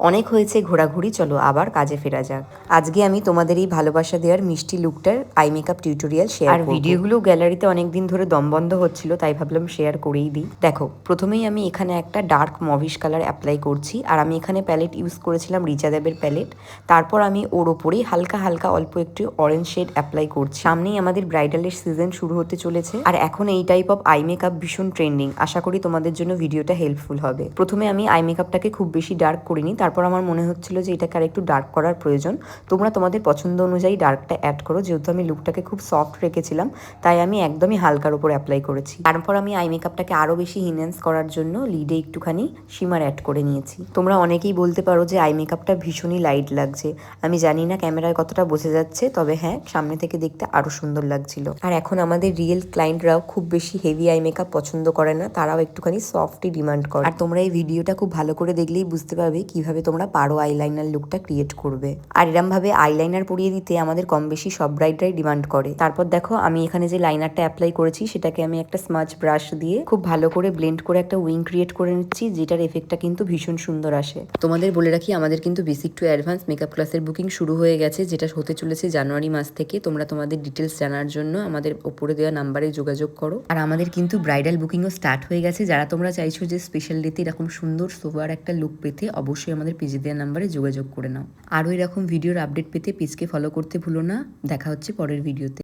অনেক হয়েছে ঘোরাঘুরি, চলো আবার কাজে ফেরা যাক। আজকে আমি তোমাদের এই ভালোবাসা দেওয়ার মিষ্টি লুকটার আই মেকআপ টিউটোরিয়াল শেয়ার করব। আর ভিডিওগুলো গ্যালারিতে অনেকদিন ধরে দম বন্ধ হচ্ছিল, তাই ভাবলাম শেয়ার করেই দিই। দেখো, প্রথমেই আমি এখানে একটা ডার্ক মভিশ কালার অ্যাপ্লাই করছি। আর আমি এখানে প্যালেট ইউজ করেছিলাম রিচা দেবের প্যালেট। তারপর আমি ওর ওপরেই হালকা হালকা অল্প একটু অরেঞ্জ শেড অ্যাপ্লাই করছি। সামনেই আমাদের ব্রাইডালের সিজন শুরু হতে চলেছে, আর এখন এই টাইপ অফ আই মেকআপ ভীষণ ট্রেন্ডিং। আশা করি তোমাদের জন্য ভিডিওটা হেল্পফুল হবে। প্রথমে আমি আই মেকআপটাকে খুব বেশি ডার্ক করিনি, তারপর আমার মনে হচ্ছিল যে এটাকে আর একটু ডার্ক করার প্রয়োজন। তোমরা তোমাদের পছন্দ অনুযায়ী ডার্কটা অ্যাড করো। যেহেতু আমি লুকটাকে খুব সফট রেখেছিলাম, তাই আমি একদমই হালকার উপর অ্যাপ্লাই করেছি। তারপর আমি আই মেকআপটাকে আরও বেশি ইনহ্যান্স করার জন্য লিডে একটুখানি শিমার অ্যাড করে নিয়েছি। তোমরা অনেকেই বলতে পারো যে আই মেকআপটা ভীষণই লাইট লাগছে। আমি জানি না ক্যামেরায় কতটা বোঝা যাচ্ছে, তবে হ্যাঁ, সামনে থেকে দেখতে আরও সুন্দর লাগছিল। আর এখন আমাদের রিয়েল ক্লায়েন্টরাও খুব বেশি হেভি আই মেকআপ পছন্দ করে না, তারাও একটুখানি সফটই ডিমান্ড করে। আর তোমরা এই ভিডিওটা খুব ভালো করে দেখলেই বুঝতে পারবে কিভাবে তোমরা পারো আইলাইনার লুকটা ক্রিয়েট করবে। আর এরমভাবে আইলাইনার পরিয়ে দিতে আমাদের কম বেশি সব ব্রাইডরাই ডিমান্ড করে। তারপর দেখো, আমি এখানে যে লাইনারটা অ্যাপ্লাই করেছি সেটাকে আমি একটা স্মাচ ব্রাশ দিয়ে খুব ভালো করে ব্লেন্ড করে একটা উইং ক্রিয়েট করে নিচ্ছি, যেটার এফেক্টটা কিন্তু ভীষণ সুন্দর আসে। তোমাদের বলে রাখি, আমাদের কিন্তু বেসিক টু অ্যাডভান্স মেকআপ ক্লাসের বুকিং শুরু হয়ে গেছে, যেটা হতে চলেছে জানুয়ারি মাস থেকে। তোমরা তোমাদের ডিটেলস জানার জন্য আমাদের ওপরে দেওয়া নাম্বারে যোগাযোগ করো। আর আমাদের কিন্তু ব্রাইডাল বুকিংও স্টার্ট হয়ে গেছে। যারা তোমরা চাইছো যে স্পেশাল ডেতে এরকম সুন্দর সোবার একটা লুক পেতে, অবশ্যই আমাদের পেজে দেওয়া নাম্বারে যোগাযোগ করে নাও। আরও এরকম ভিডিওর আপডেট পেতে পেজকে ফলো করতে ভুলো না। দেখা হচ্ছে পরের ভিডিওতে।